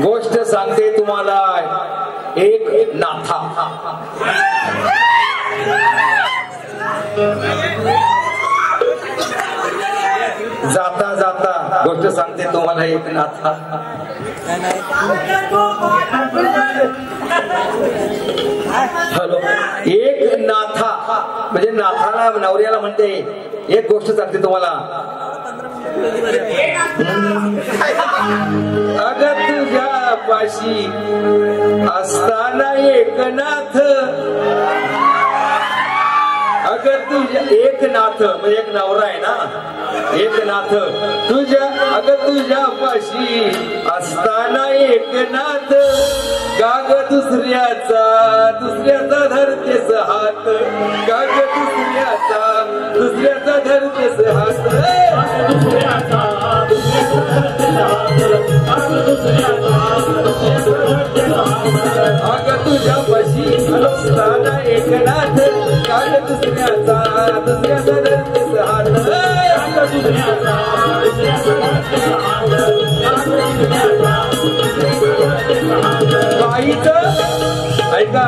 गोष्ट सांगते तुम्हाला एक नाथा. जाता जाता गोष्ट सांगते तुम्हाला एक नाथा. हॅलो. एक नाथा म्हणजे नाथाला नवऱ्याला म्हणते एक गोष्ट सांगते तुम्हाला. अगं तुझ्या पाशी असताना एक नाथ. अगं तुझ्या एक नाथ म्हणजे एक नवरा आहे ना. एक नाथ तुझ्या अगं तुझ्या पाशी असताना एक नाथ. गाग दुसऱ्याचा धरतेस हात. गाग दुसऱ्याचा धरतेस हात. अगं तुझ्या पाशी असताना एक नाथ. गाग दुसऱ्याचा धरतेस हात. बाईचं ऐका,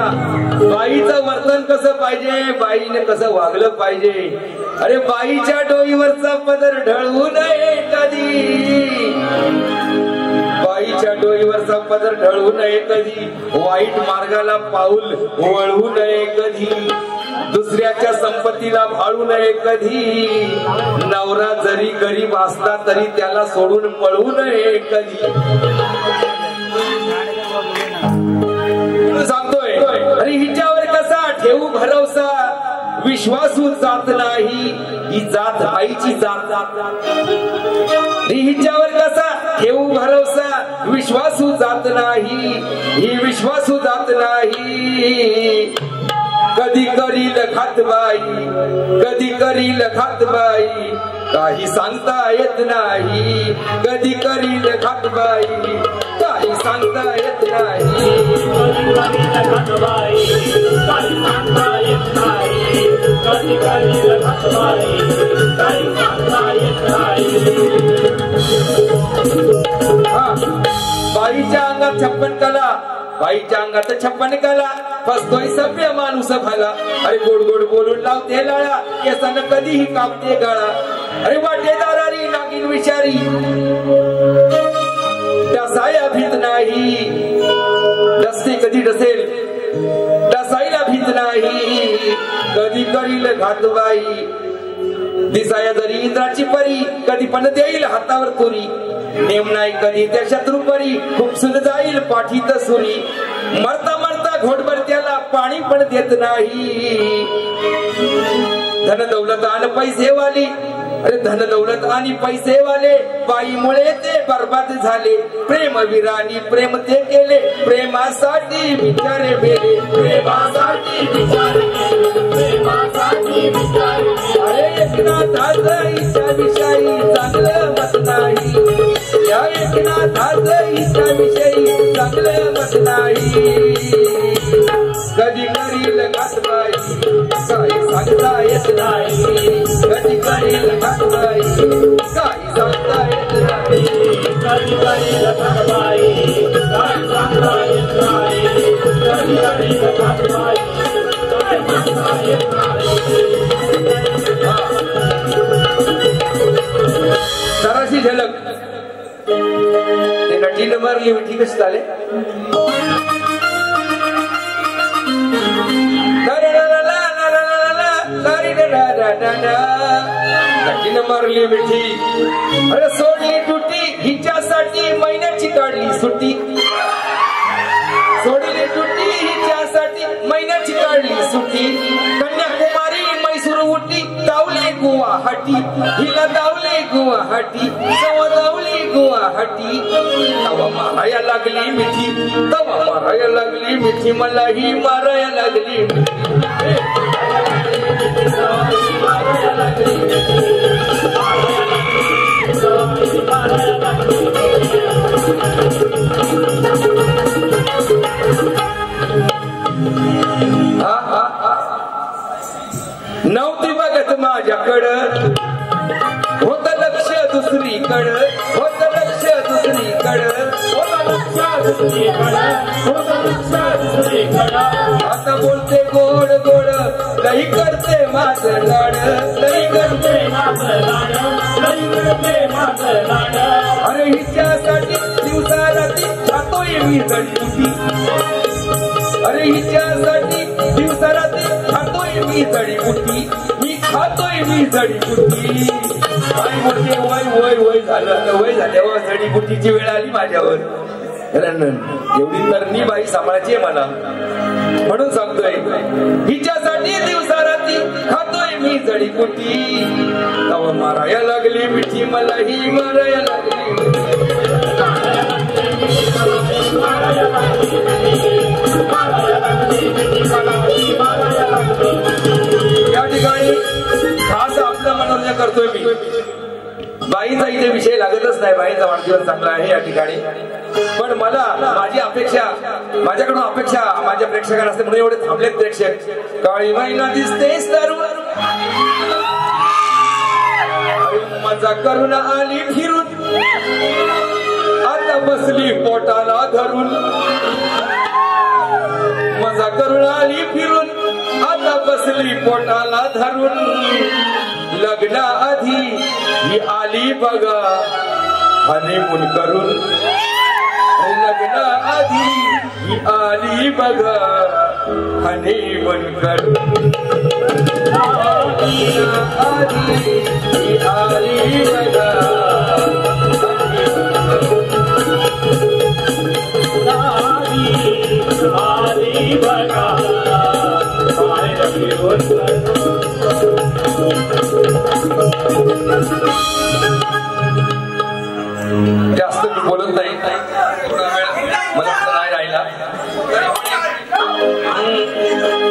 बाईचं वर्तन कसं पाहिजे, बाईने कसं वागलं पाहिजे. अरे बाईच्या डोईवरचा पदर ढळवू नये कधी. बाईच्या डोईवरचा पदर ढळवू नये कधी. वाईट मार्गाला पाऊल वळवू नये कधी. दुसऱ्याच्या संपत्तीला भाळू नये कधी. नवरा जरी गरीब असला तरी त्याला सोडून पळवू नये कधी. सांगतोय अरे हिच्यावर कसा ठेवू भरवसा. विश्वासू जात नाही ही जात बाईची जात. हिच्यावर कसा ठेवू भरवसा. विश्वासू जात नाही ही विश्वासू जात नाही. कधी करील खातबाई, कधी करील खातबाई, काही सांगता येत नाही. कधी करील खातबाई, काही सांगता येत नाही. कधी करील खातबाई, काही सांगता येत नाही. कधी करील खातबाई, काही सांगता येत नाही. बाईच्या अंगात 56 कला. बाईच्या अंगात 56 कला. फसतोय सभ्य माणूस भाला. अरे गोड गोड बोलून लावते लाळा. केसानं कधीही कापते गाळा. अरे वाटेदारारी नागिन विचारी. डसाया भीत नाही. डसते कधी डसेल डसायला भीत नाही. कधी करील घातबाई. दिसाया जरी इंद्राची परी. कधी पण देईल हातावर तुरी. नेम नाही कधी त्या शत्रुपरी. खुपसून जाईल पाठीत सुरी. मरता मरता घोडभर त्याला पाणी पण देत नाही. धन दौलत आणि पैसे वाले. अरे धन दौलत आणि पैसे वाले बाईमुळे ते बर्बाद झाले. प्रेमवीरांनी प्रेम ते केले. प्रेमासाठी विचारे बेले. प्रेमासाठी विचारे बेले. प्रेमासाठी विचारे बेले. अरे एकनाथाचं हिच्याविषयी चांगलं मत नाही. या एकनाथाचं हिच्याविषयी चांगलं मत नाही. कधी करील घातबाई, काही सांगता येत नाही. कधी करील घातबाई, काही सांगता येत नाही. कधी करील घातबाई, काही सांगता येत नाही. कधी करील घातबाई, काही सांगता येत नाही. जराशी झलक ते नटीनं मारली मिठी कशी चाले. नटीनं मारली मिठी. अरे सोडली तुटी हिच्यासाठी महिन्याची काढली सुट्टी. सोडली तुटी हिच्यासाठी महिन्याची काढली सुट्टी. कन्याकुमारी मैसूर उटी दावली गुवाहाटी. हिला दावली गुवाहाटी. दावली गुवाहाटी. तवा माराया लागली मिठी. तवा माराया लागली मिठी. मला ही माराया लागली नव्हती बघत माझ्याकडं. होत लक्ष दुसरीकडं. होत लक्ष दुसरीकडं. होत लक्ष आता बोलते गोड गोड लई करते माझं लाड लई करते अरे हिच्यासाठी दिवसा रात्री खातोय मी जडीबुटी अरे हिच्यासाठी दिवसा रात्री खातोय मी जडीबुटी मी खातोय मी जडीबुटी काय बोलते वय वय वय झालं वय झाल्यावर जडीबुटीची वेळ आली माझ्यावर एवढी तरणी बाई सांभाळायची आहे मला म्हणून सांगतोय हिच्यासाठी दिवसा रात्री खातोय मी जडीबुटी तव माराया लागली मिठी मला ही माराया लागली या ठिकाणी खास आपलं मनोरंजन करतोय मी बाईचा इथे विषय लागतच नाही बाईचा वाढदिवस चांगला आहे या ठिकाणी पण मला माझी अपेक्षा माझ्याकडून अपेक्षा माझ्या प्रेक्षकांना असते म्हणून एवढे थांबलेत प्रेक्षक काळी महिला दिसतेस तरुण मजा करून आली फिरून आता बसली पोटाला धरून मजा करून आली फिरून आता बसली पोटाला धरून लग्ना आधी ही आली बघा हनीमून करून लग्ना आधी ही आली बघा हनीमून करून आधी ही आली बघा आली बघा जास्त मी बोलत नाही थोडा वेळ मला नाही राहिला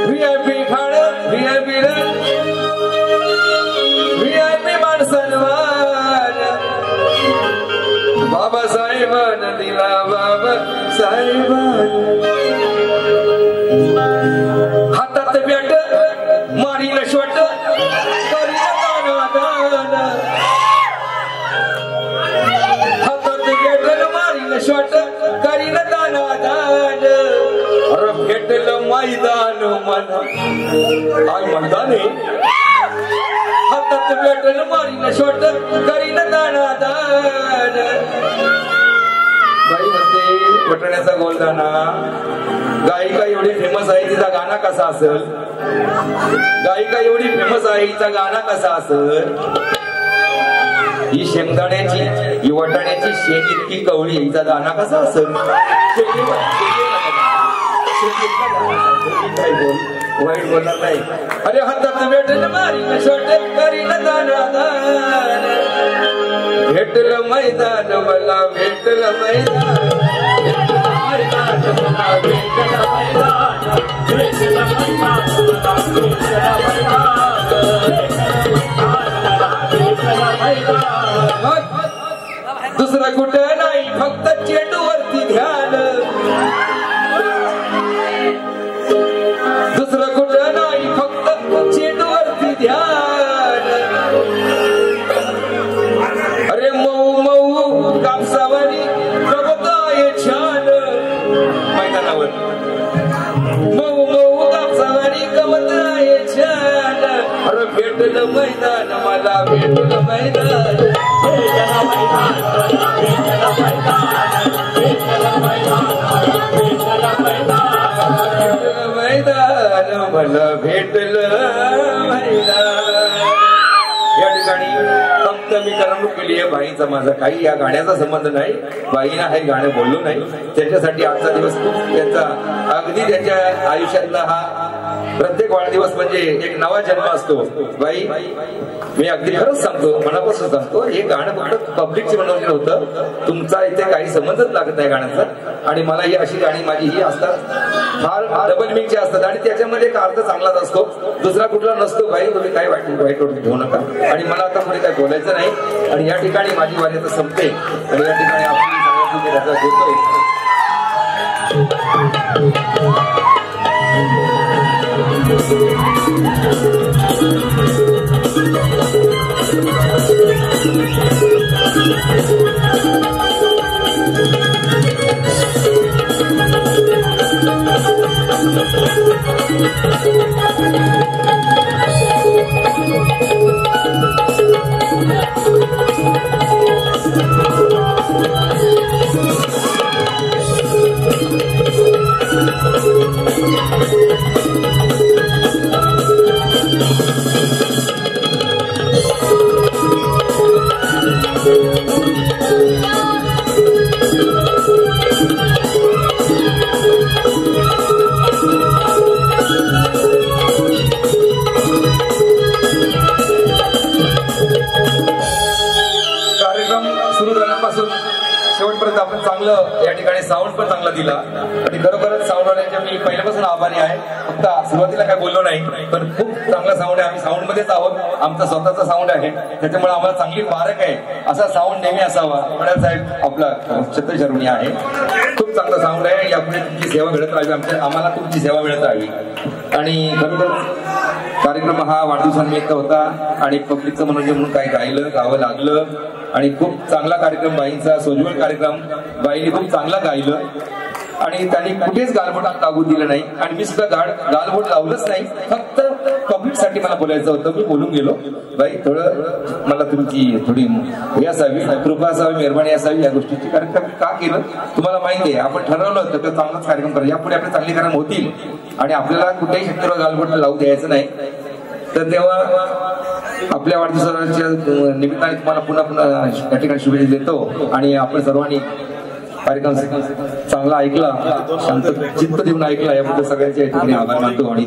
व्हीआयपी खाण व्हीआयपी माणसनवार बाबासाहेबान दिला बाबासाहेबान हातात बॅट मारील शॉट शॉट करीन दाना दान अरे भेटलं मैदान मला काय म्हणता नाही हातात भेटलं मारीन शॉट करीन दाना दान बाई म्हणते वटण्याचा गोलदाना गायिका एवढी फेमस आहे तिचा गाणं कसा असेल गायिका एवढी फेमस आहे तिचा गाणं कसा असेल ही शेंगदाण्याची ही वटाण्याची शेंग इतकी कवळी हिचा दाना कसा असेल काय बोल वाईट बोलणार नाही अरे हातात भेटलं मारी शॉट करीन दाना दान भेटलं मैदान मला भेटलं मैदान दुसरं कुठं नाही फक्त चेंडूवरती ध्यान दुसरं कुठं नाही फक्त चेंडूवरती ध्यान अरे मऊ मऊ कापसावारी प्रभुताय छान मैदानावर मऊ मऊ कापसावारी कवताय छान अरे भेटलं मैदान मला भेटलं मैदान मैदान मला भेटलं मैदान या ठिकाणी फक्त मी करमणूक केली आहे बाईचा माझा काही या गाण्याचा संबंध नाही बाईना हे गाणं बोललो नाही त्याच्यासाठी आजचा दिवस खूप त्यांचा अगदी त्यांच्या आयुष्यातला हा प्रत्येक वाढदिवस म्हणजे एक नवा जन्म असतो बाई मी अगदी खरंच सांगतो मनापासून सांगतो हे गाणं फक्त पब्लिकचे मनोरंजन होतं तुमचा इथे काही संबंधच लागत नाही गाण्याचा आणि मला ही अशी गाणी माझी ही असतात फार डबल मिनिंगचे असतात आणि त्याच्यामध्ये एक अर्थ चांगलाच असतो दुसरा कुठला नसतो बाई तुम्ही काय वाईट घेऊ नका आणि मला आता पुढे काय बोलायचं नाही आणि या ठिकाणी माझी वारी आता संपते आणि या ठिकाणी आपली सगळ्यांची रजा घेतोय साऊंड पण चांगला दिला आणि खरोखरच साऊंडवाल्यांचे मी पहिल्यापासून आभारी आहे. फक्त सुरुवातीला काय बोललो नाही, पण खूप चांगला साऊंड आहे. आम्ही साऊंड मध्येच आहोत, आमचा स्वतःचा साऊंड आहे, त्याच्यामुळे आम्हाला चांगली पारख आहे. असा साऊंड नेहमी असावा. पडाल साहेब आपला छत्र शर्मणी आहे, खूप चांगला साऊंड आहे. यापुढे तुमची सेवा मिळत राहावी, आम्हाला तुमची सेवा मिळत राहावी. आणि खरोखर कार्यक्रम हा वाढदिवसानिमित्त होता आणि पब्लिकचं मनोरंजन म्हणून काही गावं लागलं आणि खूप चांगला कार्यक्रम बाईंचा, सोज्वळ कार्यक्रम. बाईंनी खूप चांगला गायलं आणि त्यांनी कुठेच गालबोटात लागू दिलं नाही आणि मी सुद्धा गालबोट लावलंच नाही. फक्त पब्लिक साठी मला बोलायचं होतं, मी बोलून गेलो. बाई थोडं मला तुमची थोडी हे असावी, कृपा असावी, मेहरबानी असावी या गोष्टीची. कारण का केलं तुम्हाला माहिती आहे, आपण ठरवलं होतं तर चांगलाच कार्यक्रम करा, यापुढे आपले चांगले कार्यक्रम होतील आणि आपल्याला कुठेही शक्यतो गालबोट लावू द्यायचं नाही. तर तेव्हा आपल्या वाढदिवसाच्या निमित्ताने तुम्हाला पुन्हा या ठिकाणी शुभेच्छा देतो आणि आपण सर्वांनी कार्यक्रम चांगला ऐकला, शांत चित्त देऊन ऐकला, याबद्दल सगळ्यांच्या ठिकाणी आभार मानतो आणि